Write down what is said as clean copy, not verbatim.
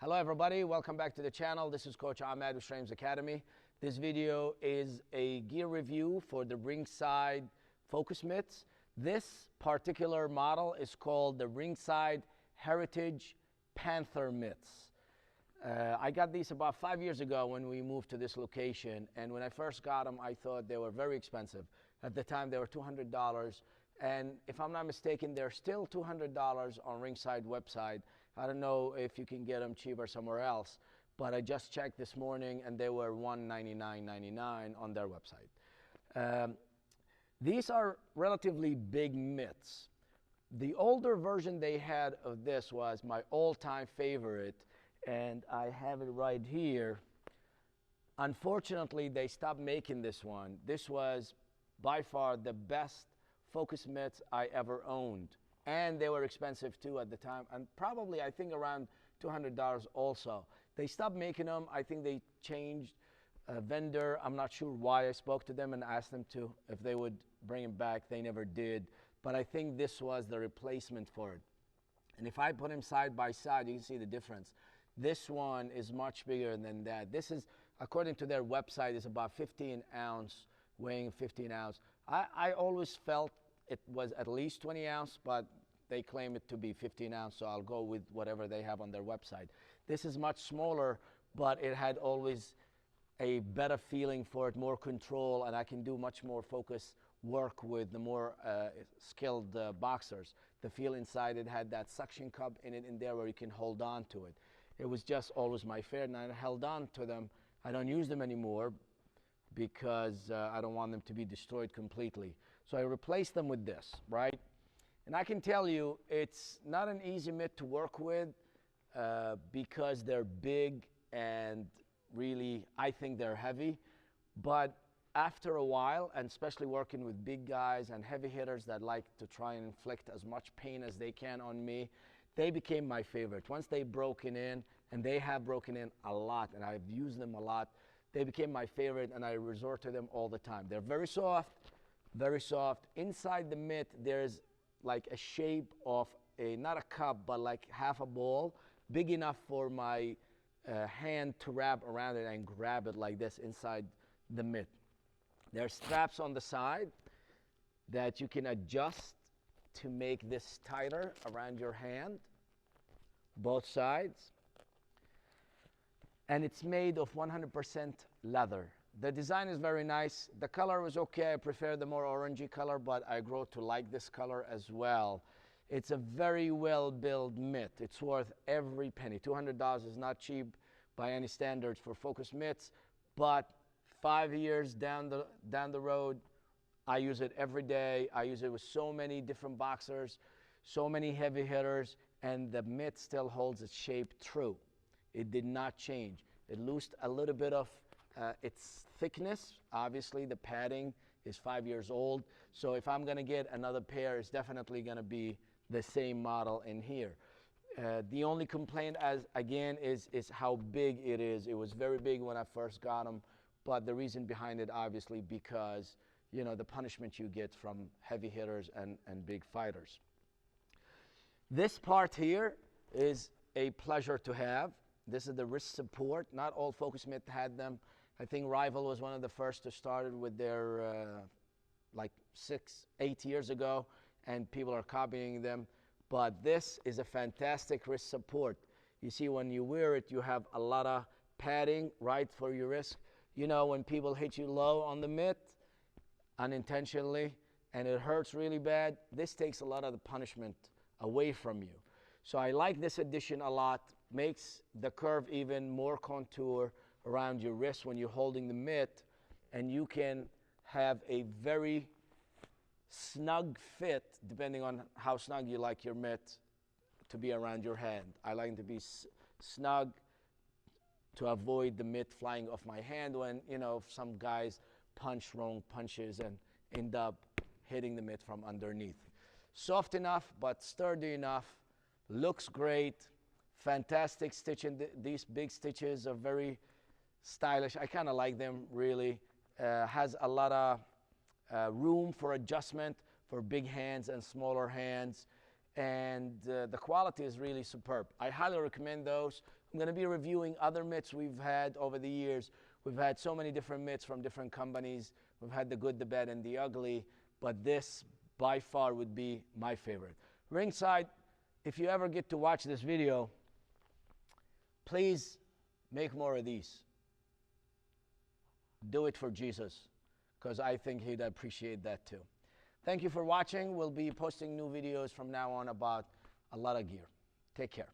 Hello everybody, welcome back to the channel. This is Coach Ahmed with Shraim's Academy. This video is a gear review for the Ringside focus mitts. This particular model is called the Ringside Heritage Panther Mitts. I got these about 5 years ago when we moved to this location, and when I first got them I thought they were very expensive. At the time they were $200, and if I'm not mistaken they're still $200 on Ringside website. I don't know if you can get them cheaper somewhere else, but I just checked this morning and they were $199.99 on their website. These are relatively big mitts. The older version they had of this was my all-time favorite, and I have it right here. Unfortunately, they stopped making this one. This was by far the best focus mitts I ever owned. And they were expensive too at the time, and probably I think around $200 also. They stopped making them. I think they changed a vendor. I'm not sure why. I spoke to them and asked them to if they would bring them back. They never did, but I think this was the replacement for it. And if I put them side by side, you can see the difference. This one is much bigger than that. This is, according to their website, is about 15 ounce, weighing 15 ounce. I always felt it was at least 20 ounce, but they claim it to be 15 ounce, so I'll go with whatever they have on their website. This is much smaller, but it had always a better feeling for it, more control, and I can do much more focus work with the more skilled boxers. The feel inside it had that suction cup in it in there where you can hold on to it. It was just always my favorite, and I held on to them. I don't use them anymore because I don't want them to be destroyed completely. So I replaced them with this, right? And I can tell you, it's not an easy mitt to work with because they're big and really, I think they're heavy. But after a while, and especially working with big guys and heavy hitters that like to try and inflict as much pain as they can on me, they became my favorite. Once they broken in, and they have broken in a lot, and I've used them a lot, they became my favorite, and I resort to them all the time. They're very soft, very soft. Inside the mitt, there's like a shape of a, not a cup, but like half a ball, big enough for my hand to wrap around it and grab it like this inside the mitt. There are straps on the side that you can adjust to make this tighter around your hand, both sides. And it's made of 100% leather. The design is very nice. The color was okay. I prefer the more orangey color, but I grow to like this color as well. It's a very well-built mitt. It's worth every penny. $200 is not cheap by any standards for focus mitts, but 5 years down the road, I use it every day. I use it with so many different boxers, so many heavy hitters, and the mitt still holds its shape true. It did not change. It lost a little bit of its thickness. Obviously, the padding is 5 years old. So if I'm gonna get another pair, it's definitely gonna be the same model in here. The only complaint, again, is how big it is. It was very big when I first got them, but the reason behind it, obviously, because you know the punishment you get from heavy hitters and big fighters. This part here is a pleasure to have. This is the wrist support. Not all focus mitts had them. I think Rival was one of the first to start it with their like 6-8 years ago, and people are copying them. But this is a fantastic wrist support. You see, when you wear it, you have a lot of padding right for your wrist. You know, when people hit you low on the mitt unintentionally and it hurts really bad, this takes a lot of the punishment away from you. So I like this addition a lot. Makes the curve even more contour around your wrist when you're holding the mitt, and you can have a very snug fit depending on how snug you like your mitt to be around your hand. I like it to be snug to avoid the mitt flying off my hand when, you know, some guys punch wrong punches and end up hitting the mitt from underneath. Soft enough, but sturdy enough. Looks great. Fantastic stitching. These big stitches are very stylish. I kind of like them, really. Has a lot of room for adjustment for big hands and smaller hands. and the quality is really superb. I highly recommend those. I'm going to be reviewing other mitts we've had over the years. We've had so many different mitts from different companies. We've had the good, the bad, and the ugly, but this by far would be my favorite. Ringside, if you ever get to watch this video, please make more of these. Do it for Jesus, because I think he'd appreciate that too. Thank you for watching. We'll be posting new videos from now on about a lot of gear. Take care.